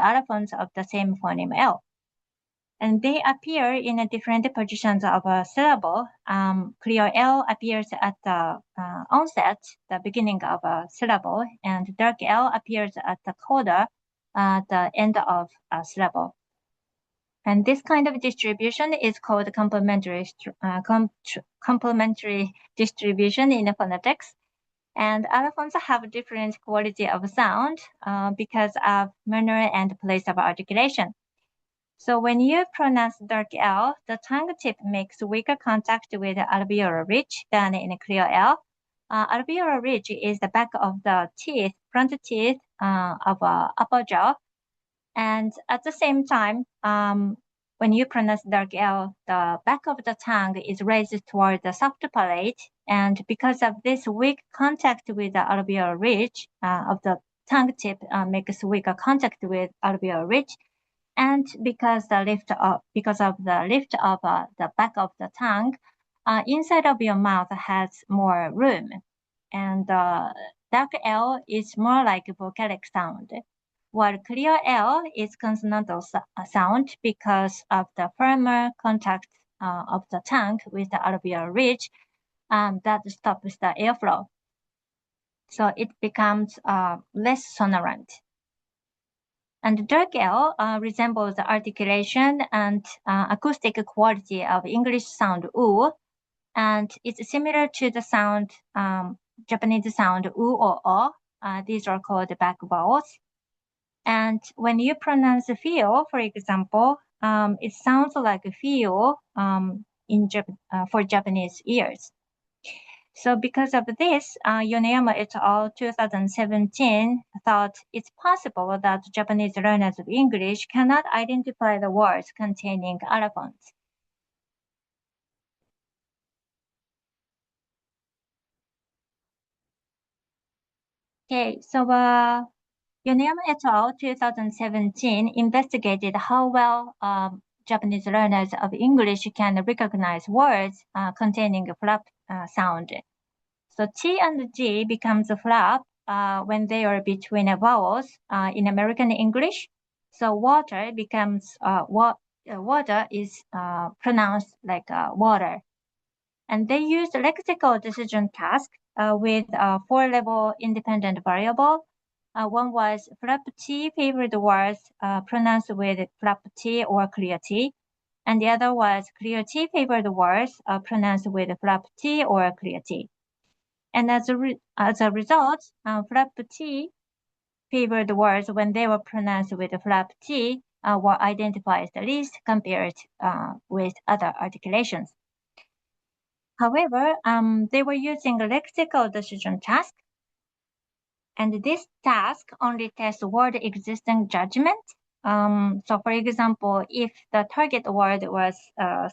allophones of the same phoneme L. And they appear in different positions of a syllable. Clear L appears at the onset, the beginning of a syllable, and dark L appears at the coda, the end of a syllable. And this kind of distribution is called complementary distribution in phonetics. And allophones have different quality of sound because of manner and place of articulation. So when you pronounce dark L, the tongue tip makes weaker contact with alveolar ridge than in clear L. Alveolar ridge is the back of the teeth, front teeth of upper jaw. And at the same time, when you pronounce dark L, the back of the tongue is raised toward the soft palate. And because of this weak contact with the alveolar ridge of the tongue tip makes weaker contact with alveolar ridge. And because of the lift of the back of the tongue, inside of your mouth has more room. And dark L is more like vocalic sound, while clear L is consonantal sound because of the firmer contact of the tongue with the alveolar ridge that stops the airflow. So it becomes less sonorant. And dark L resembles the articulation and acoustic quality of English sound U, and it's similar to the sound, Japanese sound U or O. These are called back vowels. And when you pronounce feel, for example, it sounds like feel for Japanese ears. So because of this, Yoneyama et al. 2017 thought it's possible that Japanese learners of English cannot identify the words containing allophones. Okay, so Yoneyama et al. 2017 investigated how well Japanese learners of English can recognize words containing a flap sound. So T and G becomes a flap when they are between vowels in American English. So water becomes water is pronounced like water. And they use lexical decision task with a 4-level independent variable. One was flap T favored words pronounced with flap T or clear T. And the other was clear T favored words pronounced with flap T or clear T. And as a result, flap T favored words when they were pronounced with flap T were identified the least compared with other articulations. However, they were using a lexical decision task, and this task only tests word existing judgment. So for example, if the target word was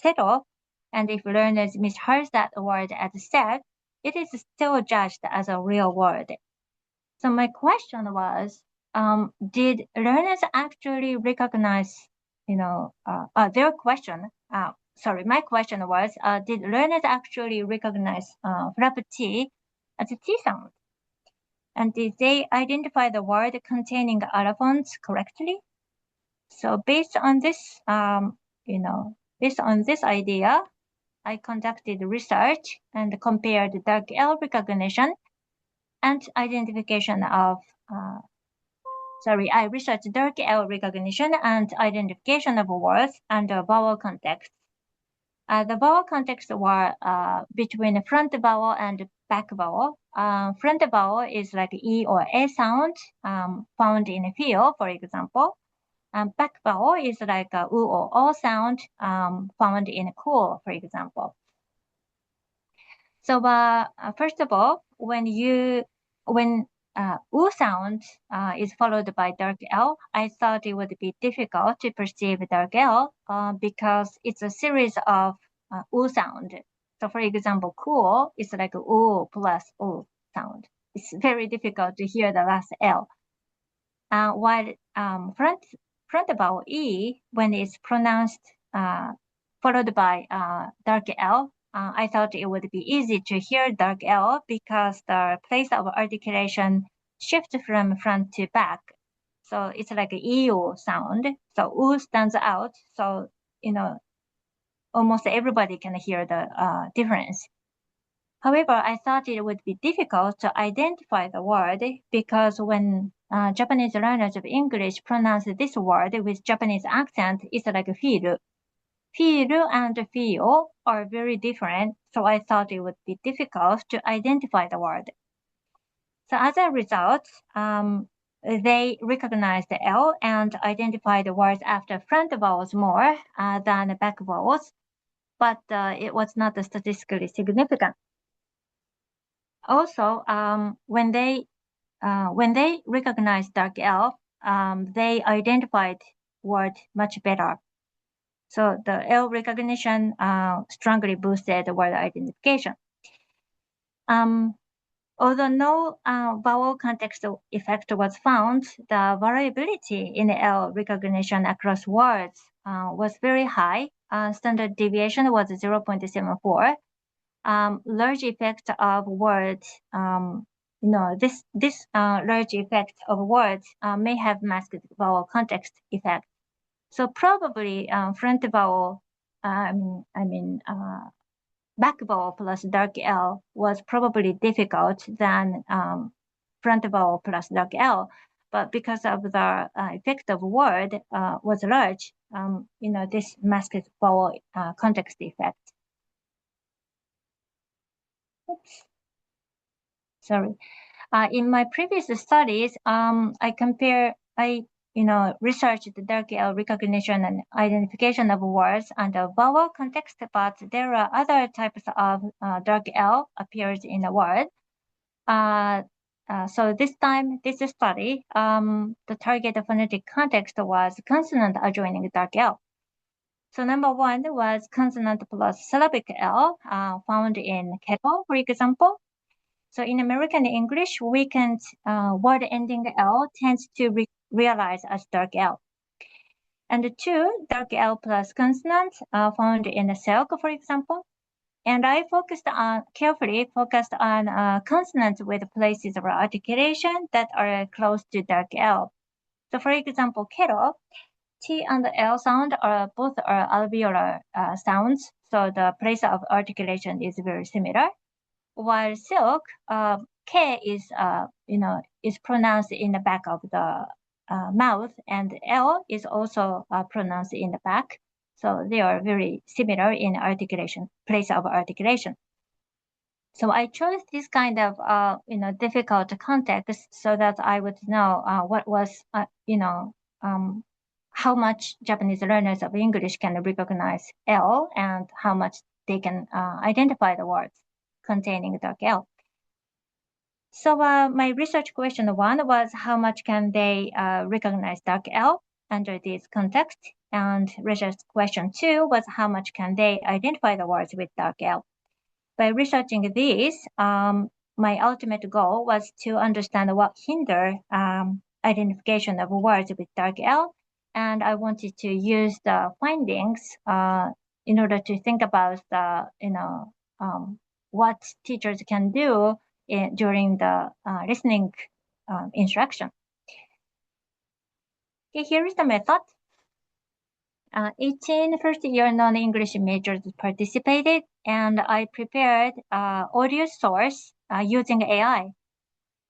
settle, and if learners misheard that word as said, it is still judged as a real word. So my question was, did learners actually recognize, their question, my question was, did learners actually recognize flap T as a T sound? And did they identify the word containing allophones correctly? So based on this, based on this idea, I conducted research and compared dark L recognition and identification of, I researched dark L recognition and identification of words under vowel context. The vowel contexts were between front vowel and back vowel. Front vowel is like E or A sound found in feel, for example. Back vowel is like a U or O sound found in cool, for example. So first of all, when U sound is followed by dark L, I thought it would be difficult to perceive dark L because it's a series of U sound. So for example, cool is like U plus U sound. It's very difficult to hear the last L. While front vowel E, when it's pronounced followed by dark L, I thought it would be easy to hear dark L because the place of articulation shifts from front to back. So it's like an EO sound. So U stands out. So, almost everybody can hear the difference. However, I thought it would be difficult to identify the word because when Japanese learners of English pronounce this word with Japanese accent, it's like feel. Feel and feel are very different, so I thought it would be difficult to identify the word. So as a result, they recognized the L and identified the words after front vowels more than back vowels, but it was not statistically significant. Also, when they recognized dark L, they identified word much better. So the L recognition strongly boosted the word identification. Although no vowel context effect was found, the variability in L recognition across words was very high. Standard deviation was 0.74. Large effect of words, this large effect of words may have masked vowel context effect. So probably front vowel, back vowel plus dark L was probably difficult than front vowel plus dark L. But because of the effect of word was large, this masked vowel context effect. Oops. Sorry. In my previous studies, I researched the dark L recognition and identification of words under vowel context, but there are other types of dark L appears in a word. So this study, the target phonetic context was consonant adjoining dark L. So number one was consonant plus syllabic L, found in kettle, for example. So in American English, weakened word ending L tends to realize as dark L. And two, dark L plus consonant found in the silk, for example. And I carefully focused on consonants with places of articulation that are close to dark L. So for example, kettle, T and L sound are both alveolar sounds. So the place of articulation is very similar. While silk, K is pronounced in the back of the mouth, and L is also pronounced in the back. So they are very similar in articulation, place of articulation. So I chose this kind of difficult context so that I would know what was how much Japanese learners of English can recognize L and how much they can identify the words containing dark L. So my research question one was how much can they recognize dark L under this context? And research question two was how much can they identify the words with dark L? By researching this, my ultimate goal was to understand what hinder identification of words with dark L. And I wanted to use the findings in order to think about what teachers can do during the listening instruction. Okay, here is the method. 18 first-year non-English majors participated, and I prepared audio source using AI.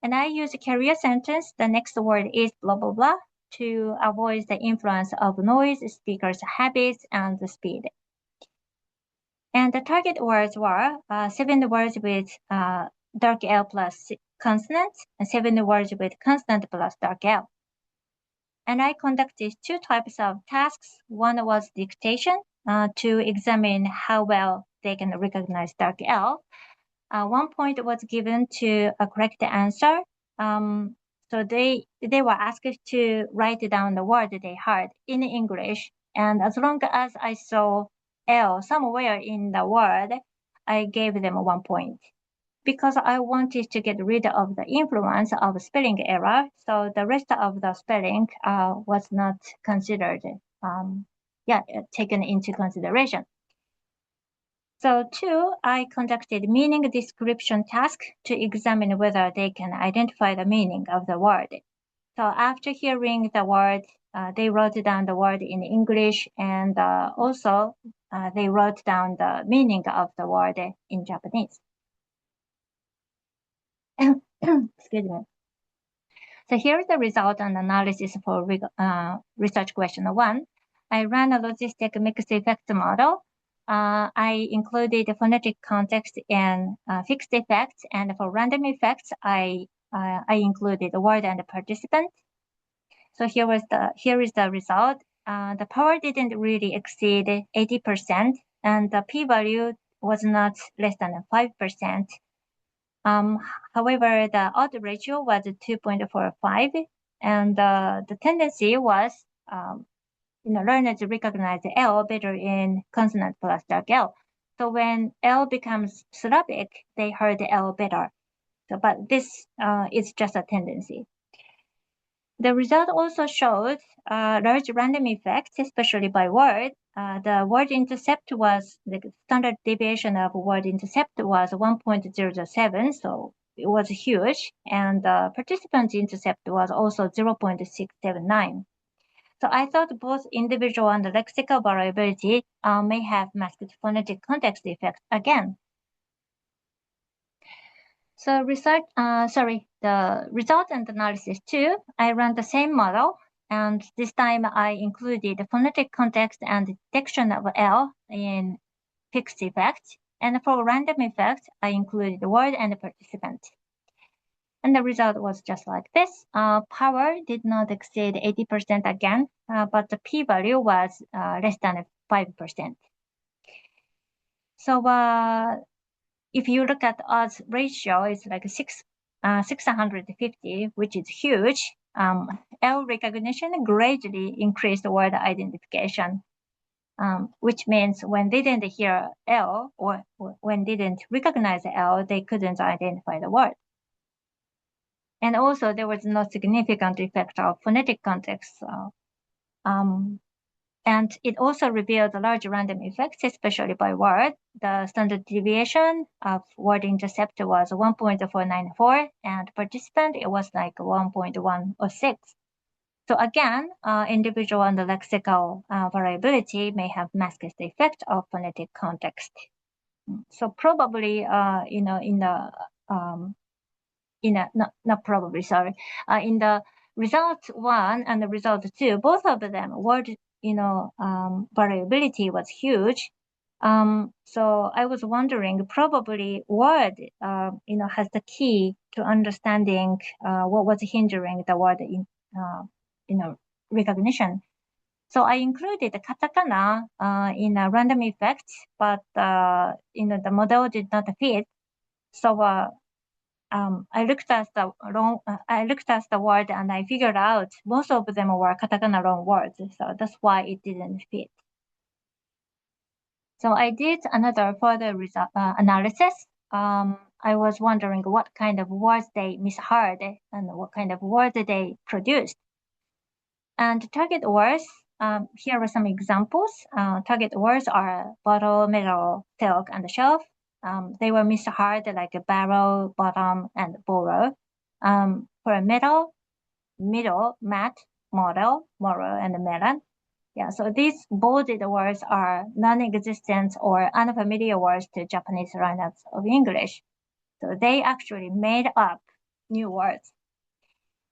And I use a carrier sentence, the next word is blah, blah, blah, to avoid the influence of noise, speakers' habits, and the speed. And the target words were 7 words with dark L plus consonant, and 7 words with consonant plus dark L. And I conducted 2 types of tasks. One was dictation to examine how well they can recognize dark L. 1 point was given to a correct answer. So they were asked to write down the word they heard in English. And as long as I saw L somewhere in the word, I gave them 1 point. Because I wanted to get rid of the influence of spelling error, so the rest of the spelling was not considered, taken into consideration. So two, I conducted meaning description task to examine whether they can identify the meaning of the word. So after hearing the word, they wrote down the word in English, and also they wrote down the meaning of the word in Japanese. Excuse me. So here is the result and analysis for research question 1. I ran a logistic mixed effect model. I included phonetic context and fixed effects, and for random effects, I included the word and the participant. So here is the result. The power didn't really exceed 80%, and the p-value was not less than 5%. However, the odd ratio was 2.45, and the tendency was, learners recognize L better in consonant plus dark L. So when L becomes syllabic, they heard L better. So, but this is just a tendency. The result also showed large random effects, especially by word. The word intercept was, the standard deviation of word intercept was 1.007, so it was huge. And the participant intercept was also 0.679. So I thought both individual and lexical variability may have masked phonetic context effects again. So the result and analysis 2, I ran the same model, and this time I included the phonetic context and detection of L in fixed effect. And for random effect, I included the word and the participant. And the result was just like this. Power did not exceed 80% again, but the p-value was less than 5%. So if you look at odds ratio, it's like 650, which is huge. L recognition greatly increased word identification, which means when they didn't hear L or when they didn't recognize L, they couldn't identify the word. And also, there was no significant effect of phonetic context. And it also revealed large random effects, especially by word. The standard deviation of word intercept was 1.494, and participant, it was like 1.106. So again, individual and lexical variability may have masked the effect of phonetic context. So probably, in the in the result 1 and the result 2, both of them word variability was huge. So I was wondering, probably word has the key to understanding what was hindering the word in recognition. So I included the katakana in a random effect, but the model did not fit. So I looked at the word and I figured out most of them were katakana long words, so that's why it didn't fit. So I did another further analysis. I was wondering what kind of words they misheard and what kind of words they produced. And target words, here are some examples. Target words are bottle, metal, silk, and shelf. They were misheard like a barrel, bottom, and borrow. For metal, middle, mat, model, moral, and melon. Yeah, so these bolded words are non-existent or unfamiliar words to Japanese learners of English. So they actually made up new words.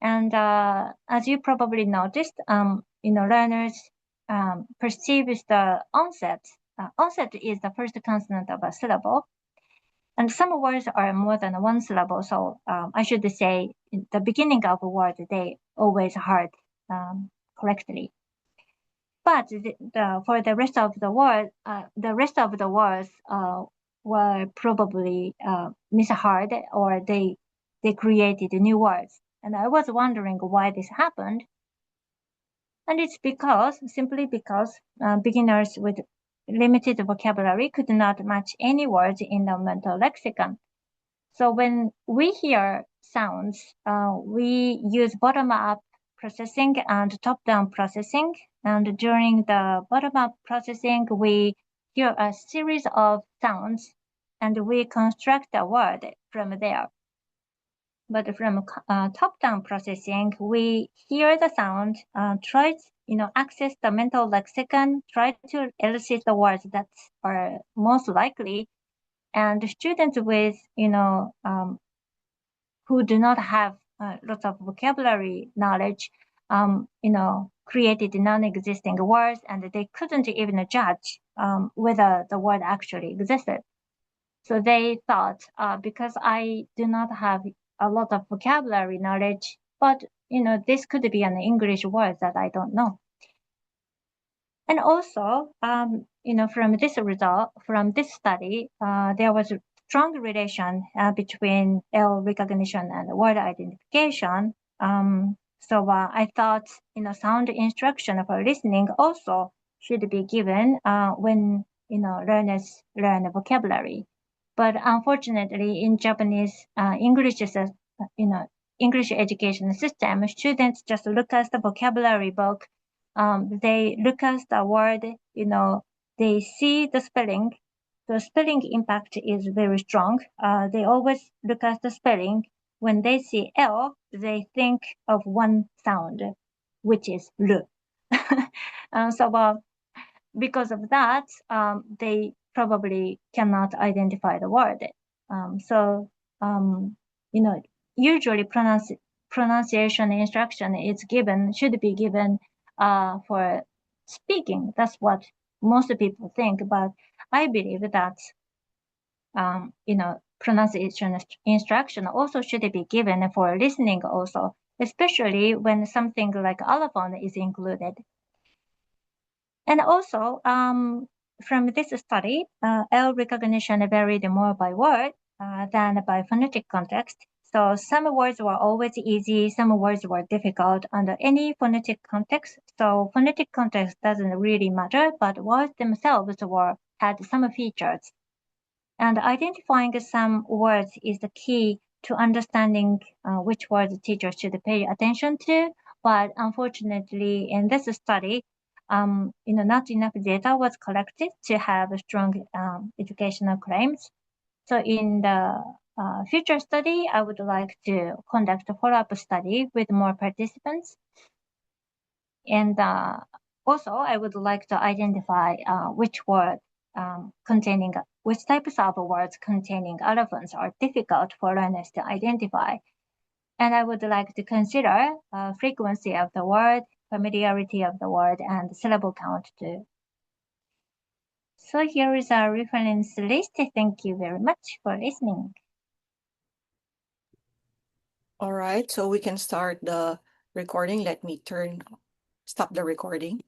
And as you probably noticed, learners perceive the onset. Onset is the first consonant of a syllable. And some words are more than one syllable. So I should say the beginning of a word, they always heard correctly. But for the rest of the word, words were probably misheard, or they created new words. And I was wondering why this happened. And it's simply because beginners with limited vocabulary could not match any words in the mental lexicon. So when we hear sounds, we use bottom-up processing and top-down processing. And during the bottom-up processing, we hear a series of sounds and we construct a word from there. But from top-down processing, we hear the sound, try access the mental lexicon, try to elicit the words that are most likely, and students with who do not have lots of vocabulary knowledge, created non-existing words, and they couldn't even judge whether the word actually existed. So they thought, because I do not have a lot of vocabulary knowledge, but this could be an English word that I don't know. And also, from this study, there was a strong relation between L recognition and word identification. I thought, sound instruction for listening also should be given when learners learn vocabulary. But unfortunately, in Japanese English education system, students just look at the vocabulary book. They look at the word, they see the spelling. The spelling impact is very strong. They always look at the spelling. When they see L, they think of one sound, which is L. Because of that, they probably cannot identify the word. So, you know, usually pronunciation instruction should be given for speaking. That's what most people think. But I believe that, pronunciation instruction also should be given for listening also, especially when something like allophone is included. And also, from this study, L recognition varied more by word than by phonetic context. So some words were always easy, some words were difficult under any phonetic context. So phonetic context doesn't really matter, but words themselves had some features. And identifying some words is the key to understanding which words teachers should pay attention to. But unfortunately, in this study, not enough data was collected to have strong educational claims. So in the future study, I would like to conduct a follow-up study with more participants. And also, I would like to identify which types of words containing allophones are difficult for learners to identify. And I would like to consider frequency of the word, familiarity of the word, and syllable count too. So here is our reference list. Thank you very much for listening. All right, so we can start the recording. Let me stop the recording.